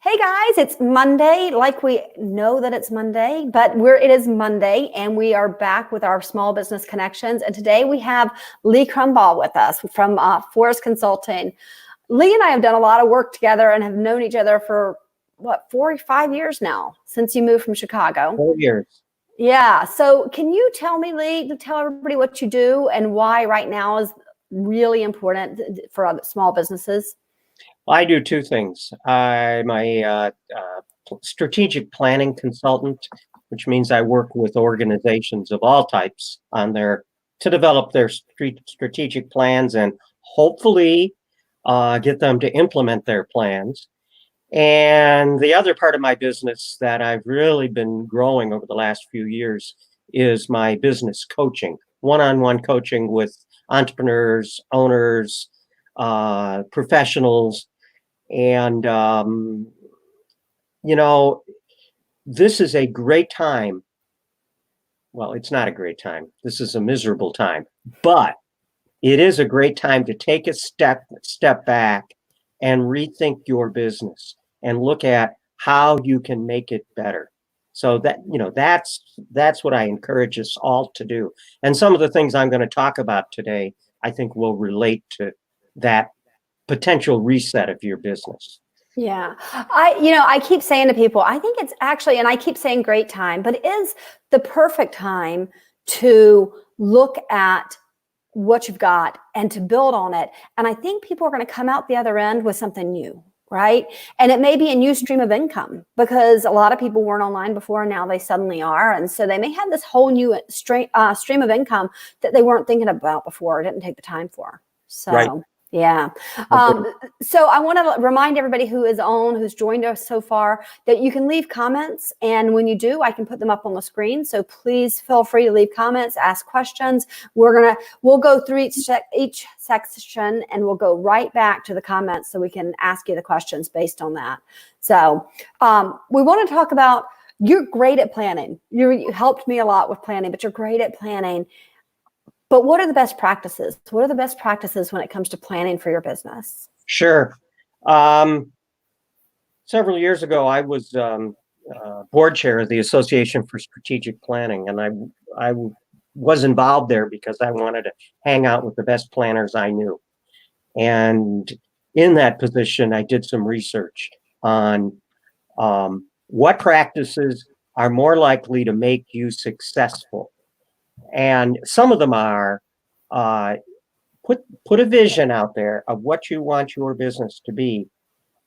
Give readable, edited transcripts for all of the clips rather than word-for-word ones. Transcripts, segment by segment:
Hey guys, it's Monday. Like we know that it's Monday, but it is Monday, and we are back with our small business connections. And today we have Lee Crumbaugh with us from Forrest Consulting. Lee and I have done a lot of work together and have known each other for 4 or 5 years now since you moved from Chicago. 4 years. Yeah. So can you tell me, Lee, to tell everybody what you do and why right now is really important for other small businesses? I do two things. I'm a strategic planning consultant, which means I work with organizations of all types to develop their strategic plans and hopefully get them to implement their plans. And the other part of my business that I've really been growing over the last few years is my business coaching, one-on-one coaching with entrepreneurs, owners, professionals. And, this is a great time. Well, it's not a great time. This is a miserable time, but it is a great time to take a step back and rethink your business and look at how you can make it better. So that's what I encourage us all to do. And some of the things I'm going to talk about today, I think will relate to that potential reset of your business. Yeah. I keep saying to people, I think it's actually, and I keep saying great time, but it is the perfect time to look at what you've got and to build on it. And I think people are going to come out the other end with something new, right? And it may be a new stream of income because a lot of people weren't online before and now they suddenly are. And so they may have this whole new stream of income that they weren't thinking about before or didn't take the time for. So. Right. Yeah. So I want to remind everybody who's joined us so far that you can leave comments. And when you do, I can put them up on the screen. So please feel free to leave comments, ask questions. We'll go through each section and we'll go right back to the comments so we can ask you the questions based on that. So we want to talk about, you're great at planning. You helped me a lot with planning, but you're great at planning. But what are the best practices? What are the best practices when it comes to planning for your business? Sure. Several years ago, I was board chair of the Association for Strategic Planning, and I was involved there because I wanted to hang out with the best planners I knew. And in that position, I did some research on what practices are more likely to make you successful. And some of them are put a vision out there of what you want your business to be,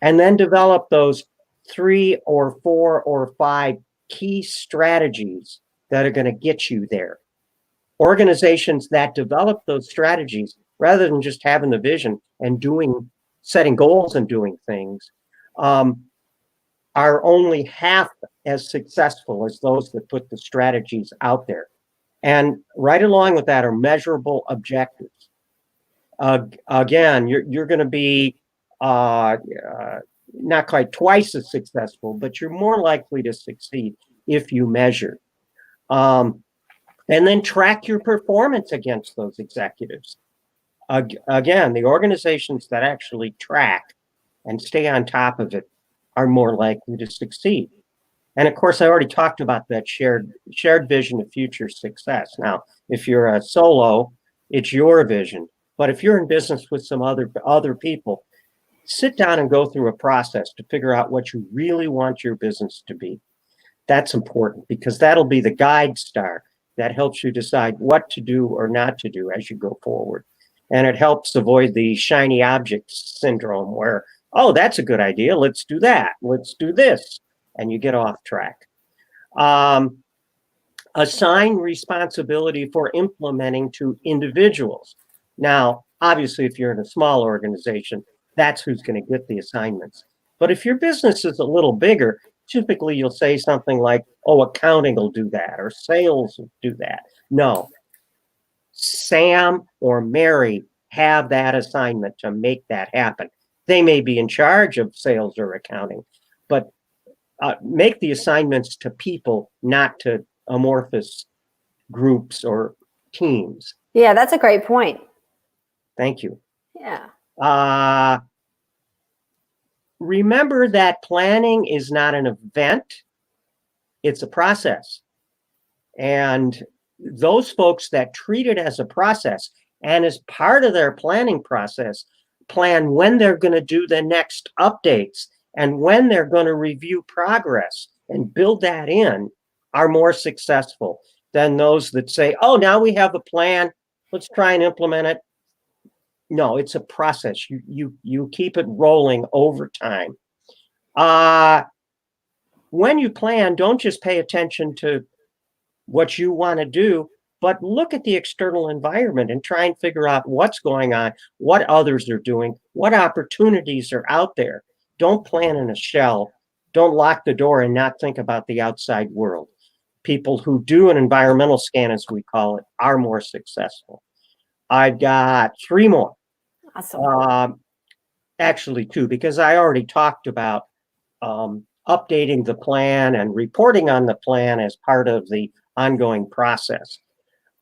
and then develop those 3 or 4 or 5 key strategies that are going to get you there. Organizations that develop those strategies, rather than just having the vision and setting goals and doing things, are only half as successful as those that put the strategies out there. And right along with that are measurable objectives. Again, you're going to be not quite twice as successful, but you're more likely to succeed if you measure. And then track your performance against those executives. Again, the organizations that actually track and stay on top of it are more likely to succeed. And of course, I already talked about that shared vision of future success. Now, if you're a solo, it's your vision. But if you're in business with some other people, sit down and go through a process to figure out what you really want your business to be. That's important because that'll be the guide star that helps you decide what to do or not to do as you go forward. And it helps avoid the shiny object syndrome where, oh, that's a good idea. Let's do that. Let's do this. And you get off track. Assign responsibility for implementing to individuals. Now, obviously, if you're in a small organization, that's who's going to get the assignments. But if your business is a little bigger, typically you'll say something like, oh, accounting will do that, or sales will do that. No. Sam or Mary have that assignment to make that happen. They may be in charge of sales or accounting, but make the assignments to people, not to amorphous groups or teams. Yeah, that's a great point. Thank you. Yeah. remember that planning is not an event, it's a process. And those folks that treat it as a process and as part of their planning process, plan when they're going to do the next updates and when they're going to review progress and build that in, are more successful than those that say, oh, now we have a plan, let's try and implement it. No, it's a process. You keep it rolling over time. When you plan, don't just pay attention to what you want to do, but look at the external environment and try and figure out what's going on, what others are doing, what opportunities are out there. Don't plan in a shell. Don't lock the door and not think about the outside world. People who do an environmental scan, as we call it, are more successful. I've got 3 more. Awesome. Actually 2, because I already talked about updating the plan and reporting on the plan as part of the ongoing process.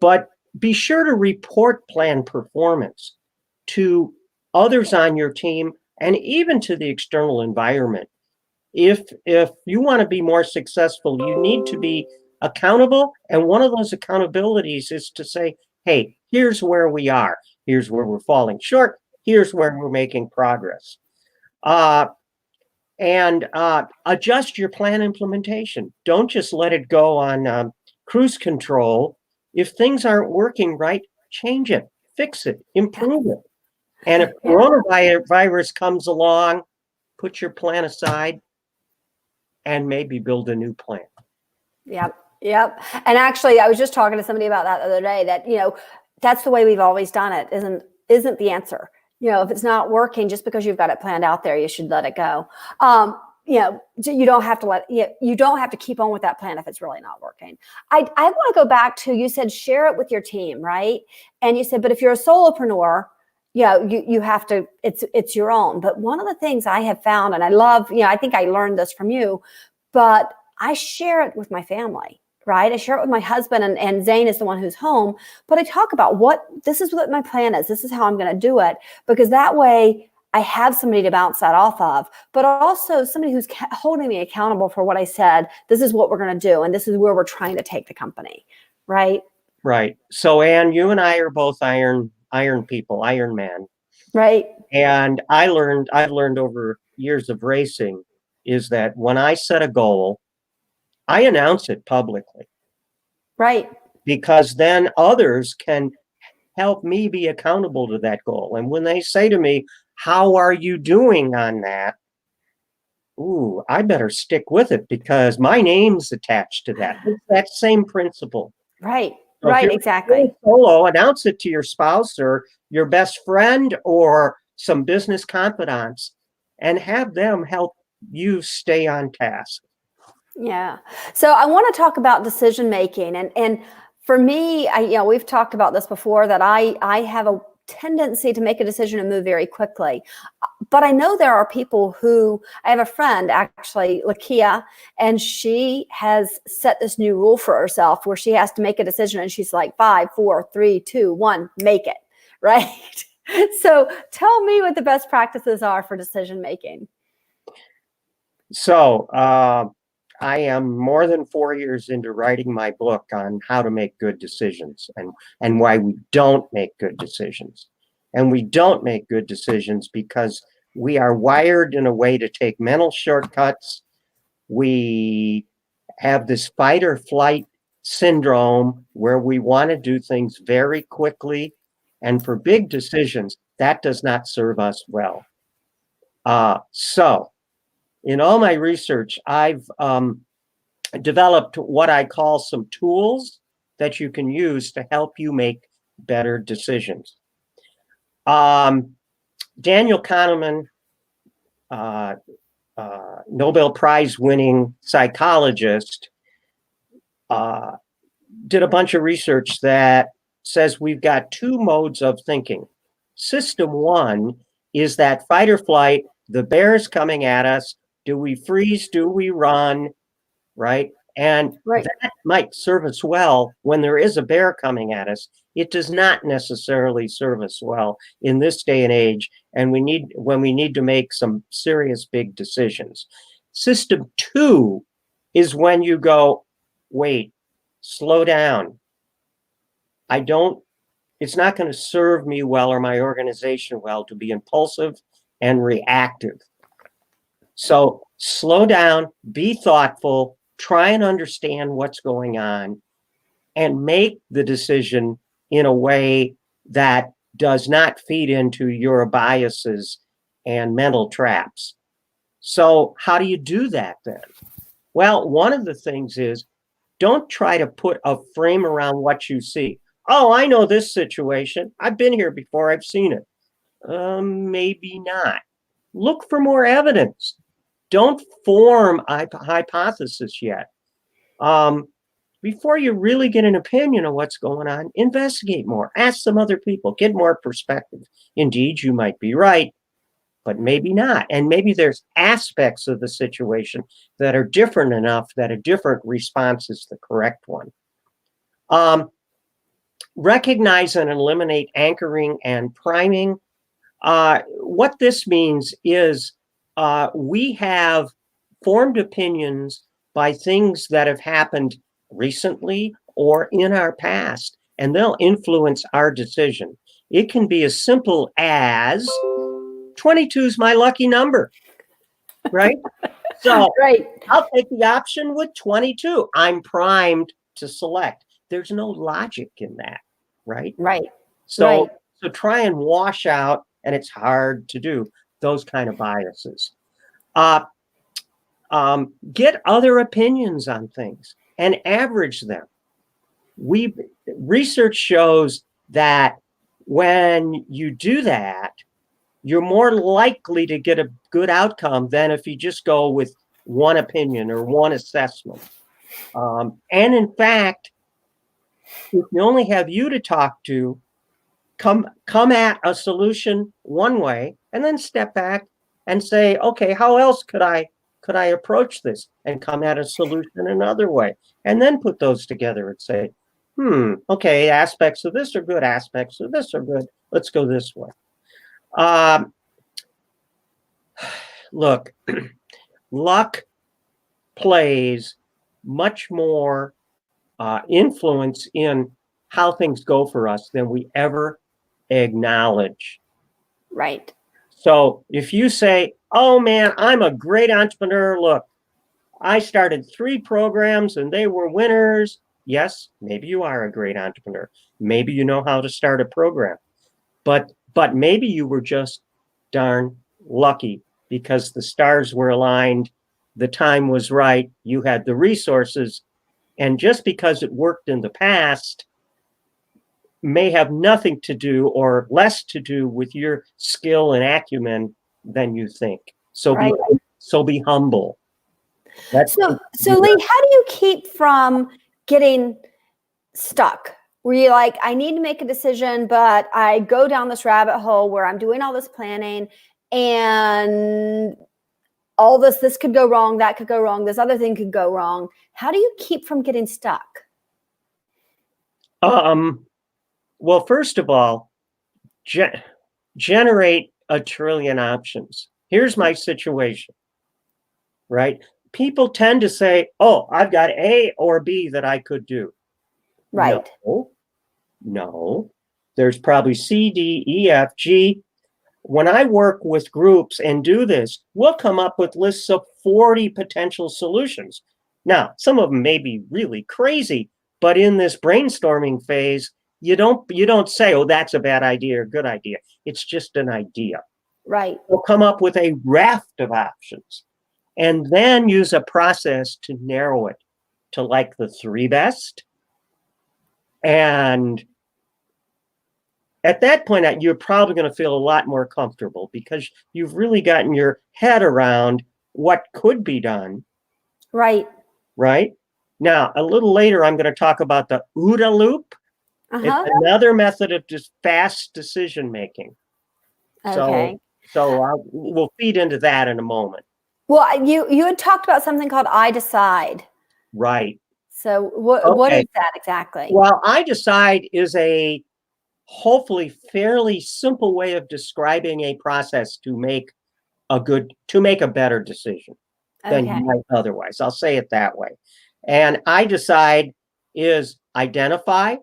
But be sure to report plan performance to others on your team and even to the external environment. If you want to be more successful, you need to be accountable. And one of those accountabilities is to say, hey, here's where we are. Here's where we're falling short. Here's where we're making progress. And adjust your plan implementation. Don't just let it go on cruise control. If things aren't working right, change it, fix it, improve it. And if coronavirus comes along, put your plan aside and maybe build a new plan. Yep. And actually, I was just talking to somebody about that the other day, that, that's the way we've always done it, isn't the answer. If it's not working, just because you've got it planned out there, you should let it go. You don't have to you don't have to keep on with that plan if it's really not working. I want to go back to, you said share it with your team, right? And you said, but if you're a solopreneur, you have to, it's your own. But one of the things I have found, and I love, I think I learned this from you, but I share it with my family. Right? I share it with my husband, and Zane is the one who's home, but I talk about this is what my plan is. This is how I'm going to do it, because that way I have somebody to bounce that off of, but also somebody who's holding me accountable for what I said. This is what we're going to do. And this is where we're trying to take the company. Right. Right. So, Ann, you and I are both iron people, Iron Man. Right. And I've learned over years of racing is that when I set a goal, I announce it publicly. Right. Because then others can help me be accountable to that goal. And when they say to me, how are you doing on that? Ooh, I better stick with it because my name's attached to that. It's that same principle. Right. So right. Exactly. Solo, announce it to your spouse or your best friend or some business confidants and have them help you stay on task. Yeah. So I want to talk about decision making, and for me, we've talked about this before, that I have a tendency to make a decision and move very quickly. But I know there are people who, I have a friend actually, Lakia, and she has set this new rule for herself where she has to make a decision and she's like 5, 4, 3, 2, 1, make it. Right. So tell me what the best practices are for decision making. So, I am more than 4 years into writing my book on how to make good decisions and why we don't make good decisions. And we don't make good decisions because we are wired in a way to take mental shortcuts. We have this fight or flight syndrome where we want to do things very quickly. And for big decisions, that does not serve us well. So in all my research, I've developed what I call some tools that you can use to help you make better decisions. Daniel Kahneman, Nobel Prize winning psychologist, did a bunch of research that says we've got 2 modes of thinking. System 1 is that fight or flight, the bear's coming at us. Do we freeze? Do we run? Right? And that might serve us well when there is a bear coming at us. It does not necessarily serve us well in this day and age, and when we need to make some serious big decisions. System 2 is when you go, wait, slow down. It's not going to serve me well or my organization well to be impulsive and reactive. So slow down, be thoughtful, try and understand what's going on, and make the decision in a way that does not feed into your biases and mental traps. So how do you do that then? Well, one of the things is, don't try to put a frame around what you see. Oh, I know this situation. I've been here before. I've seen it. Maybe not. Look for more evidence. Don't form a hypothesis yet. Before you really get an opinion of what's going on, investigate more. Ask some other people. Get more perspective. Indeed, you might be right, but maybe not. And maybe there's aspects of the situation that are different enough that a different response is the correct one. Recognize and eliminate anchoring and priming. What this means is we have formed opinions by things that have happened recently or in our past, and they'll influence our decision. It can be as simple as 22 is my lucky number, right? So Right. I'll take the option with 22. I'm primed to select. There's no logic in that, right? Right. So try and wash out, and it's hard to do, those kind of biases. Get other opinions on things and average them. Research shows that when you do that, you're more likely to get a good outcome than if you just go with one opinion or one assessment. And in fact, if you only have you to talk to, come at a solution one way and then step back and say, okay, how else could I approach this, and come at a solution another way, and then put those together and say, okay, aspects of this are good, aspects of this are good, let's go this way. Look, luck plays much more influence in how things go for us than we ever acknowledge. Right. So if you say, oh man, I'm a great entrepreneur, look, I started 3 programs and they were winners. Yes, maybe you are a great entrepreneur. Maybe you know how to start a program. But maybe you were just darn lucky because the stars were aligned, the time was right, you had the resources, and just because it worked in the past may have nothing to do or less to do with your skill and acumen than you think. So Right. be humble. So Lee, how do you keep from getting stuck? Where you're like, I need to make a decision, but I go down this rabbit hole where I'm doing all this planning and all this could go wrong, that could go wrong, this other thing could go wrong. How do you keep from getting stuck? Well, first of all, generate a trillion options. Here's my situation, right? People tend to say, oh, I've got A or B that I could do. Right. No. There's probably C, D, E, F, G. When I work with groups and do this, we'll come up with lists of 40 potential solutions. Now, some of them may be really crazy, but in this brainstorming phase, you don't say, oh, that's a bad idea or good idea. It's just an idea. Right. We'll come up with a raft of options and then use a process to narrow it to like the 3 best. And at that point, you're probably going to feel a lot more comfortable because you've really gotten your head around what could be done. Right. Right. Now, a little later, I'm going to talk about the ODA Loop. Uh-huh. It's another method of just fast decision making. Okay. So we'll feed into that in a moment. Well, you had talked about something called I Decide. Right. So what Okay. is that exactly? Well, I decide is a hopefully fairly simple way of describing a process to make a better decision than Okay. you might otherwise. I'll say it that way. And I decide is identify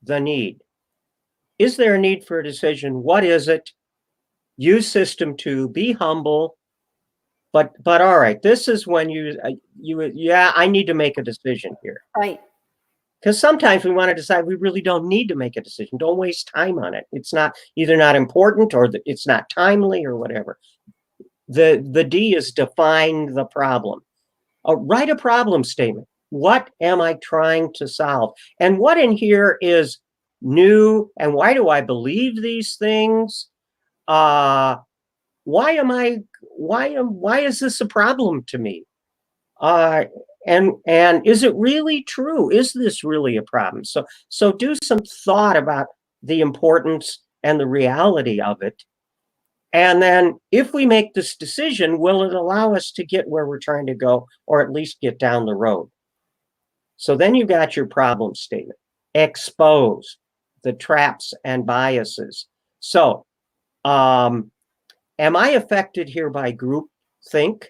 the need. Is there a need for a decision? What is it? Use system 2, be humble. But all right, this is when I need to make a decision here. Right. Because sometimes we want to decide we really don't need to make a decision. Don't waste time on it. It's not either not important or it's not timely or whatever. The D is define the problem. Write a problem statement. What am I trying to solve? And what in here is new? And why do I believe these things? Why is this a problem to me? And is it really true? Is this really a problem? So do some thought about the importance and the reality of it. And then if we make this decision, will it allow us to get where we're trying to go, or at least get down the road? So then you got your problem statement. Expose the traps and biases. So am I affected here by group think?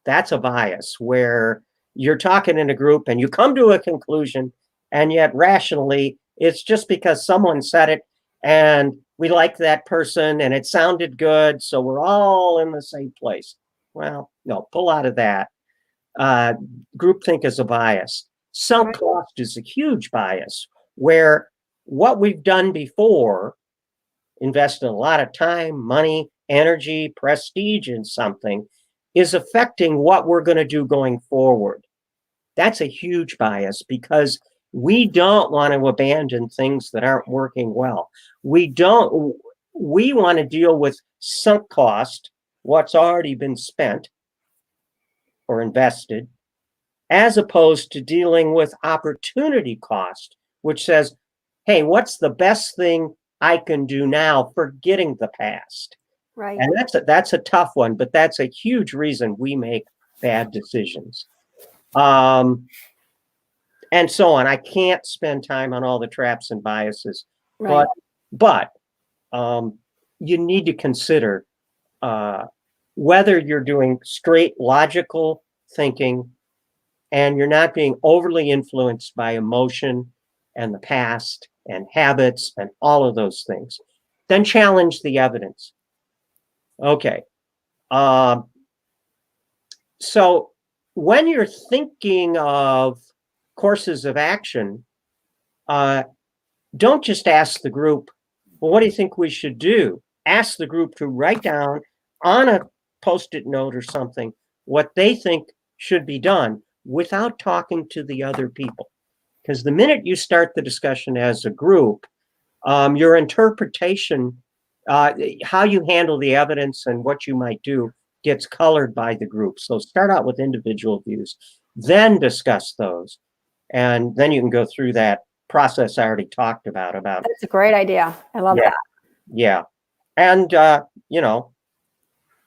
That's a bias where you're talking in a group and you come to a conclusion, and yet rationally, it's just because someone said it and we like that person and it sounded good, so we're all in the same place. Well, no, pull out of that. Groupthink is a bias. Sunk cost is a huge bias where what we've done before, invested a lot of time, money, energy, prestige in something, is affecting what we're going to do going forward. That's a huge bias because we don't want to abandon things that aren't working well. We want to deal with sunk cost, what's already been spent or invested, as opposed to dealing with opportunity cost, which says, hey, what's the best thing I can do now, forgetting the past? Right. And that's a tough one, but that's a huge reason we make bad decisions. And so on. I can't spend time on all the traps and biases, Right. but you need to consider whether you're doing straight logical thinking and you're not being overly influenced by emotion and the past and habits and all of those things. Then challenge the evidence. Okay. So when you're thinking of courses of action, don't just ask the group, well, what do you think we should do? Ask the group to write down on a Post-it note or something what they think should be done without talking to the other people. Because the minute you start the discussion as a group, your interpretation, how you handle the evidence and what you might do gets colored by the group. So start out with individual views, then discuss those. And then you can go through that process I already talked about. That's a great idea. I love that. Yeah. And,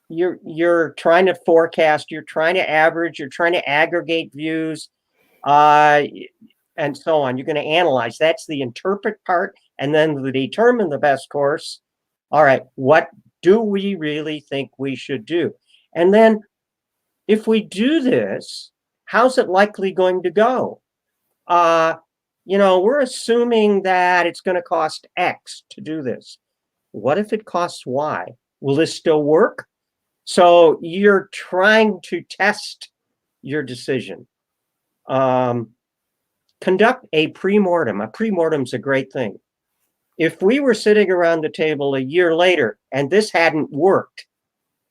you're trying to forecast, you're trying to average, you're trying to aggregate views, and so on. You're going to analyze. That's the interpret part. And then the determine the best course. All right, what do we really think we should do? And then if we do this, how's it likely going to go? We're assuming that it's going to cost X to do this. What if it costs Y? Will this still work? So you're trying to test your decision. Conduct a pre-mortem. A pre-mortem's a great thing. If we were sitting around the table a year later and this hadn't worked,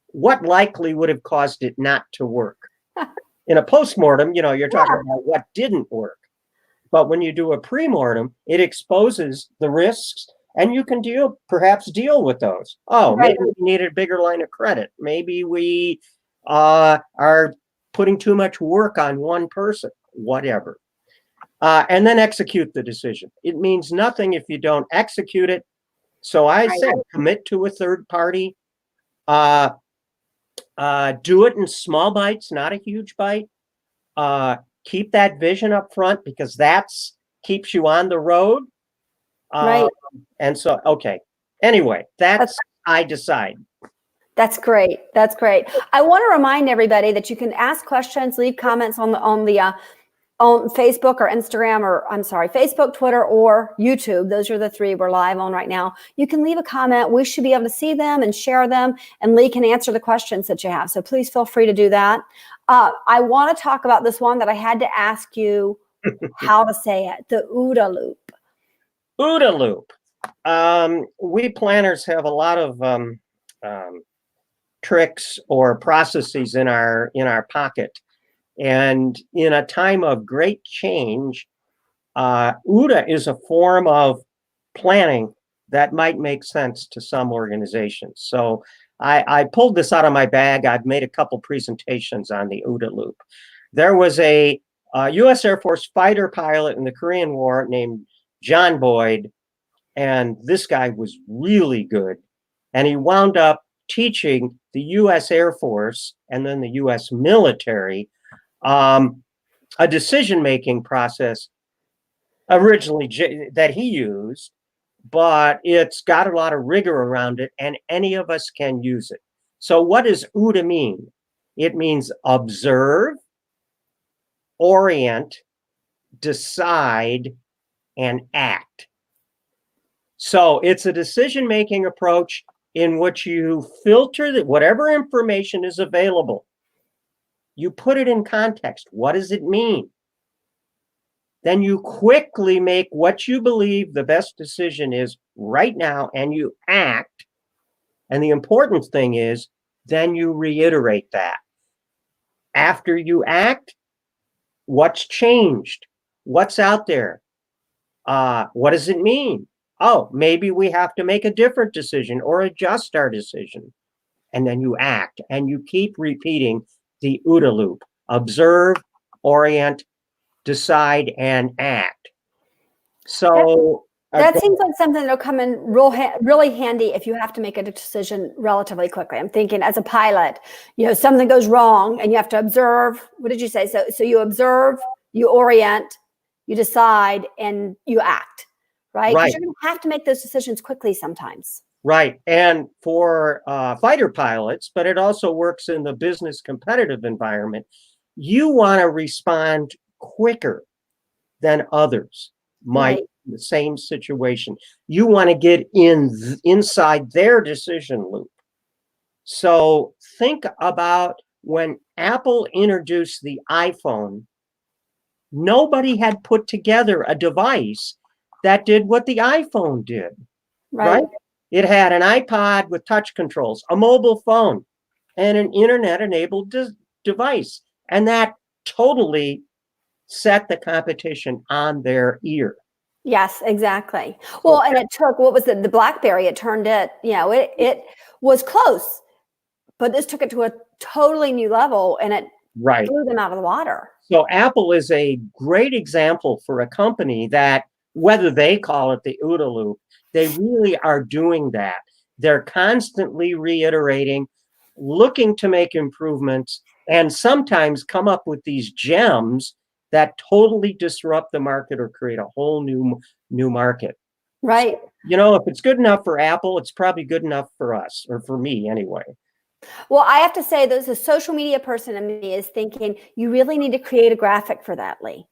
what likely would have caused it not to work? In a post-mortem, you're talking about what didn't work. But when you do a pre-mortem, it exposes the risks and you can perhaps deal with those. Oh, maybe we need a bigger line of credit. Maybe we are putting too much work on one person, whatever. And then execute the decision. It means nothing if you don't execute it. So I say commit to a third party. Do it in small bites, not a huge bite. keep that vision up front, because that's keeps you on the road. Right. And so, okay. Anyway, that's I decide. That's great. That's great. I want to remind everybody that you can ask questions, leave comments on Facebook or Instagram, or I'm sorry, Facebook, Twitter, or YouTube. Those are the three we're live on right now. You can leave a comment. We should be able to see them and share them, and Lee can answer the questions that you have. So please feel free to do that. I want to talk about this one that I had to ask you how to say it, the ODA Loop. ODA Loop. We planners have a lot of tricks or processes in our pocket. And in a time of great change, ODA is a form of planning that might make sense to some organizations. So I pulled this out of my bag. I've made a couple presentations on the ODA Loop. There was a U.S. Air Force fighter pilot in the Korean War named John Boyd, and this guy was really good. And he wound up teaching the U.S. Air Force and then the U.S. military a decision-making process originally that he used, but it's got a lot of rigor around it, and any of us can use it. So what does ODA mean? It means observe, orient, decide, and act. So it's a decision-making approach in which you filter whatever information is available. You put it in context. What does it mean? Then you quickly make what you believe the best decision is right now, and you act. And the important thing is, then you reiterate that. After you act, what's changed? What's out there? What does it mean? Oh, maybe we have to make a different decision or adjust our decision. And then you act, and you keep repeating the ODA loop: observe, orient, decide, and act. So that seems like something that'll come in really handy if you have to make a decision relatively quickly. I'm thinking as a pilot, something goes wrong and you have to observe. What did you say? So you observe, you orient, you decide, and you act, right? Because you're going to have to make those decisions quickly sometimes. Right. And for fighter pilots, but it also works in the business competitive environment, you want to respond quicker than others might in the same situation. You want to get inside their decision loop. So think about when Apple introduced the iPhone, nobody had put together a device that did what the iPhone did, right? It had an iPod with touch controls, a mobile phone, and an internet-enabled device. And that totally set the competition on their ear. Yes, exactly. Well, and it took, what was it, the BlackBerry, it turned it, it was close, but this took it to a totally new level, and it blew them out of the water. So Apple is a great example for a company that, whether they call it the ODA loop, they really are doing that. They're constantly reiterating, looking to make improvements, and sometimes come up with these gems that totally disrupt the market or create a whole new market. Right. So, if it's good enough for Apple, it's probably good enough for us, or for me anyway. Well, I have to say, there's a social media person in me is thinking, you really need to create a graphic for that, Lee.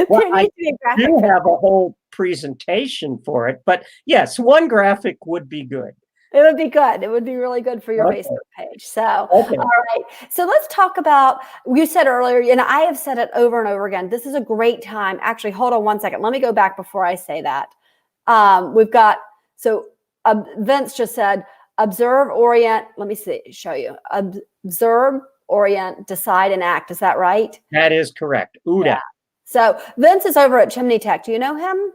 Well, I do have a whole presentation for it, but yes, one graphic would be good. It would be good. It would be really good for your Facebook page. So, all right. So let's talk about, you said earlier, and I have said it over and over again, this is a great time. Actually, hold on one second. Let me go back before I say that. We've got, Vince just said, observe, orient. Let me show you. Observe, orient, decide, and act. Is that right? That is correct. ODA. Yeah. So Vince is over at Chimney Tech. Do you know him?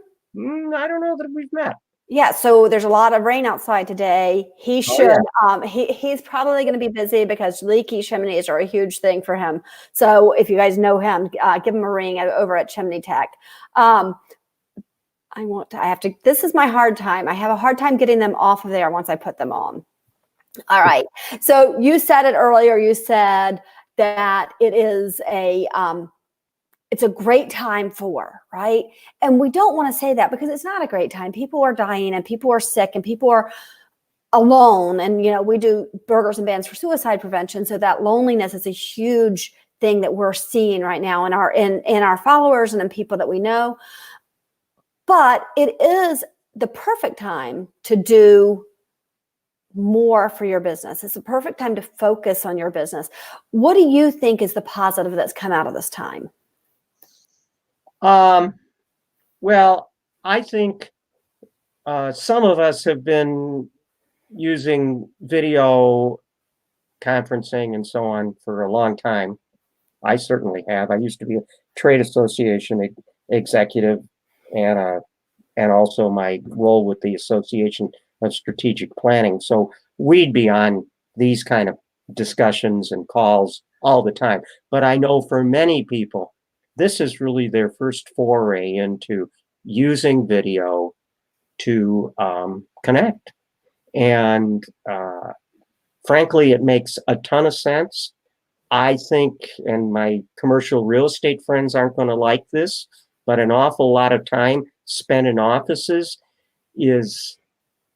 I don't know that we've met. Yeah, so there's a lot of rain outside today. He should. He's probably going to be busy because leaky chimneys are a huge thing for him. So if you guys know him, give him a ring over at Chimney Tech. This is my hard time. I have a hard time getting them off of there once I put them on. All right. So you said it earlier. You said that it is it's a great time for, right? And we don't want to say that because it's not a great time. People are dying and people are sick and people are alone. And, we do burgers and bands for suicide prevention. So that loneliness is a huge thing that we're seeing right now in our followers and in people that we know. But it is the perfect time to do more for your business. It's the perfect time to focus on your business. What do you think is the positive that's come out of this time? Well, I think some of us have been using video conferencing and so on for a long time. I certainly have. I used to be a trade association executive and also my role with the Association of Strategic Planning. So we'd be on these kind of discussions and calls all the time. But I know for many people, this is really their first foray into using video to connect. And frankly, it makes a ton of sense. I think, and my commercial real estate friends aren't going to like this, but an awful lot of time spent in offices is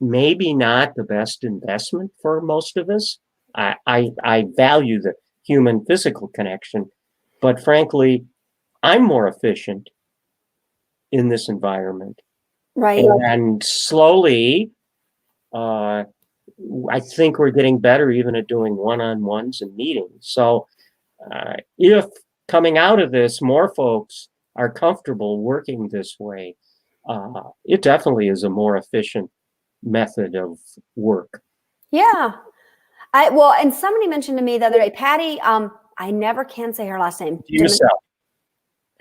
maybe not the best investment for most of us. I value the human physical connection, but frankly, I'm more efficient in this environment. Right. And slowly, I think we're getting better even at doing one-on-ones and meetings. So if coming out of this, more folks are comfortable working this way, it definitely is a more efficient method of work. Yeah. And somebody mentioned to me the other day, Patty, I never can say her last name.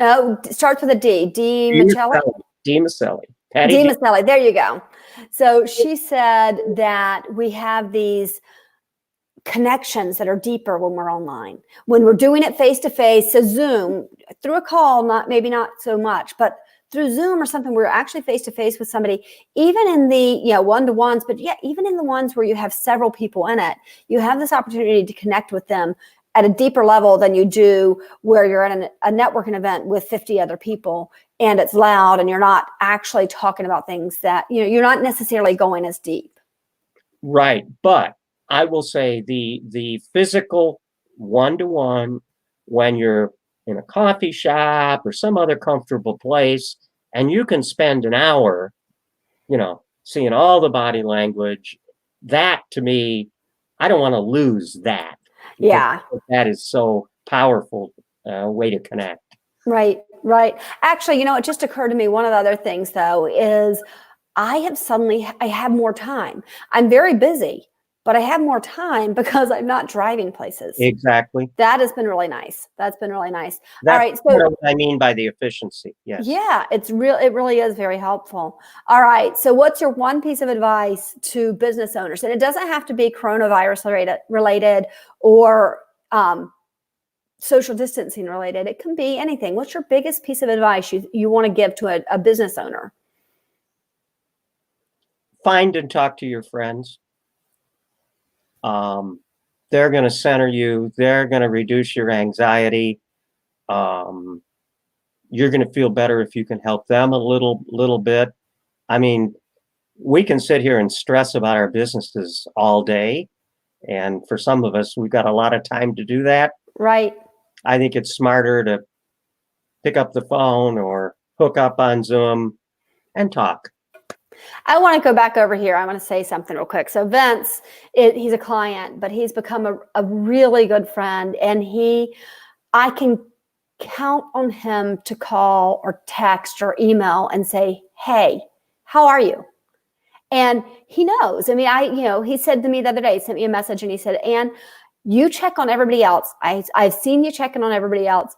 Oh, starts with a D. DiMichelli? DiMichelli. DiMichelli. There you go. So she said that we have these connections that are deeper when we're online, when we're doing it face to face. So Zoom, through a call, maybe not so much, but through Zoom or something, we're actually face to face with somebody, even in the one-to-ones, but even in the ones where you have several people in it, you have this opportunity to connect with them at a deeper level than you do where you're at a networking event with 50 other people and it's loud and you're not actually talking about things that, you're not necessarily going as deep. Right. But I will say the physical one-to-one, when you're in a coffee shop or some other comfortable place, and you can spend an hour, seeing all the body language, that to me, I don't want to lose that. Yeah. That is so powerful way to connect. Right. Actually, it just occurred to me, one of the other things though is I have more time. I'm very busy, but I have more time because I'm not driving places. Exactly. That has been really nice. That's been really nice. That's all right. So what I mean by the efficiency. Yes. Yeah, it really is very helpful. All right. So what's your one piece of advice to business owners? And it doesn't have to be coronavirus related or social distancing related. It can be anything. What's your biggest piece of advice you want to give to a business owner? Find and talk to your friends. They're going to center you. They're going to reduce your anxiety. You're going to feel better if you can help them a little bit. I mean, we can sit here and stress about our businesses all day. And for some of us, we've got a lot of time to do that. Right. I think it's smarter to pick up the phone or hook up on Zoom and talk. I want to go back over here. I want to say something real quick. So Vince, he's a client, but he's become a really good friend. And I can count on him to call or text or email and say, hey, how are you? And he knows. I mean, he said to me the other day, he sent me a message and he said, Ann, you check on everybody else. I've seen you checking on everybody else.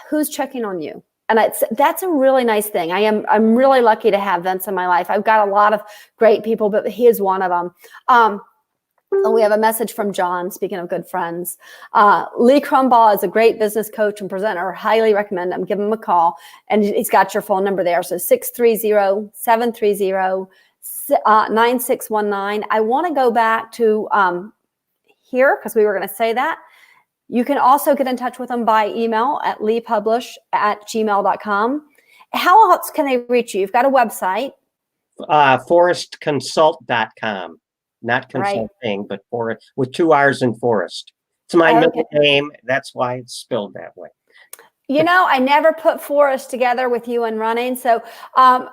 Who's checking on you? And that's a really nice thing. I'm really lucky to have Vince in my life. I've got a lot of great people, but he is one of them. We have a message from John, speaking of good friends. Lee Crumbaugh is a great business coach and presenter. Highly recommend him. Give him a call. And he's got your phone number there. So 630-730-9619. I want to go back to here because we were going to say that. You can also get in touch with them by email at leepublish@gmail.com. How else can they reach you? You've got a website. Forrestconsult.com. Not consulting, but Forrest, with 2 R's in Forrest. It's my middle name. That's why it's spelled that way. You know, I never put Forrest together with you and running. So a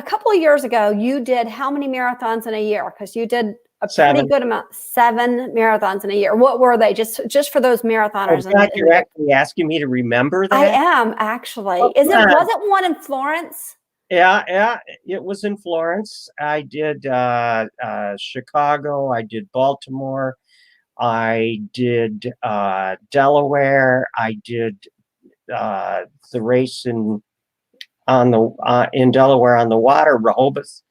couple of years ago, you did how many marathons in a year? Because you did a pretty good amount, 7 marathons in a year. What were they? Just for those marathoners. Oh, God, you're actually asking me to remember that? I am, actually. Was it one in Florence? Yeah, it was in Florence. I did Chicago. I did Baltimore. I did Delaware. I did the race in Delaware on the water, Rehoboth.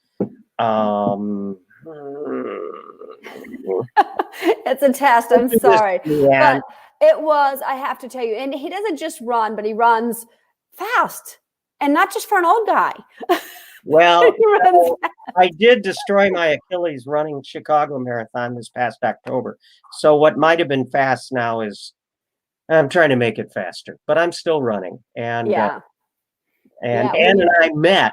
It's a test. I'm sorry, but it was. I have to tell you, and he doesn't just run, but he runs fast, and not just for an old guy. Well, I did destroy my Achilles running Chicago Marathon this past October. So what might have been fast now is I'm trying to make it faster, but I'm still running. And Ann and I met.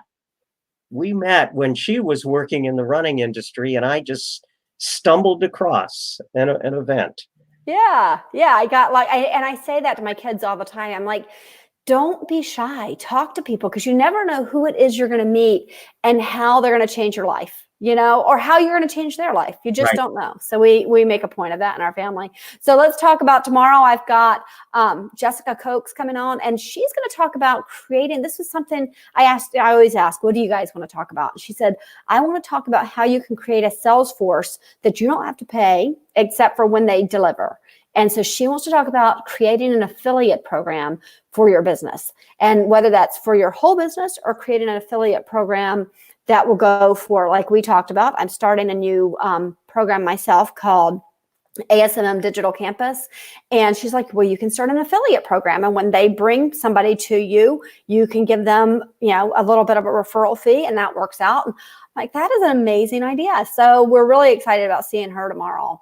We met when she was working in the running industry, and I just stumbled across an event. Yeah. I got and I say that to my kids all the time. I'm like, don't be shy. Talk to people, because you never know who it is you're going to meet and how they're going to change your life, or how you're going to change their life. You just don't know. So we make a point of that in our family. So let's talk about tomorrow. I've got Jessica Cokes coming on, and she's going to talk about creating. This is something I always ask, what do you guys want to talk about? And she said, I want to talk about how you can create a sales force that you don't have to pay except for when they deliver. And so she wants to talk about creating an affiliate program for your business, and whether that's for your whole business or creating an affiliate program that will go for, like we talked about. I'm starting a new program myself called ASMM Digital Campus. And she's like, well, you can start an affiliate program. And when they bring somebody to you, you can give them, a little bit of a referral fee, and that works out. And I'm like, that is an amazing idea. So we're really excited about seeing her tomorrow.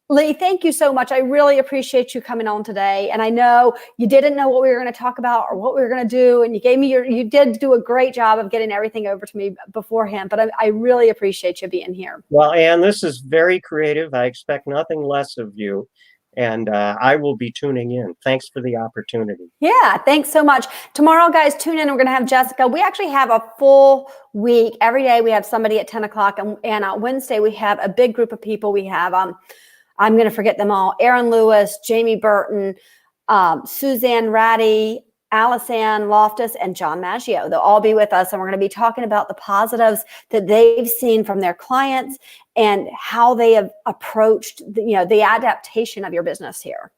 Lee, thank you so much. I really appreciate you coming on today. And I know you didn't know what we were going to talk about or what we were going to do. And you did do a great job of getting everything over to me beforehand, but I really appreciate you being here. Well, Ann, this is very creative. I expect nothing less of you. And I will be tuning in. Thanks for the opportunity. Yeah, thanks so much. Tomorrow, guys, tune in. We're going to have Jessica. We actually have a full week. Every day we have somebody at 10 o'clock. And on Wednesday, we have a big group of people. We have I'm going to forget them all. Aaron Lewis, Jamie Burton, Suzanne Ratty, Alisanne Loftus, and John Maggio. They'll all be with us, and we're going to be talking about the positives that they've seen from their clients and how they have approached the adaptation of your business here.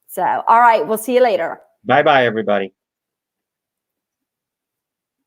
So, all right, we'll see you later. Bye-bye, everybody.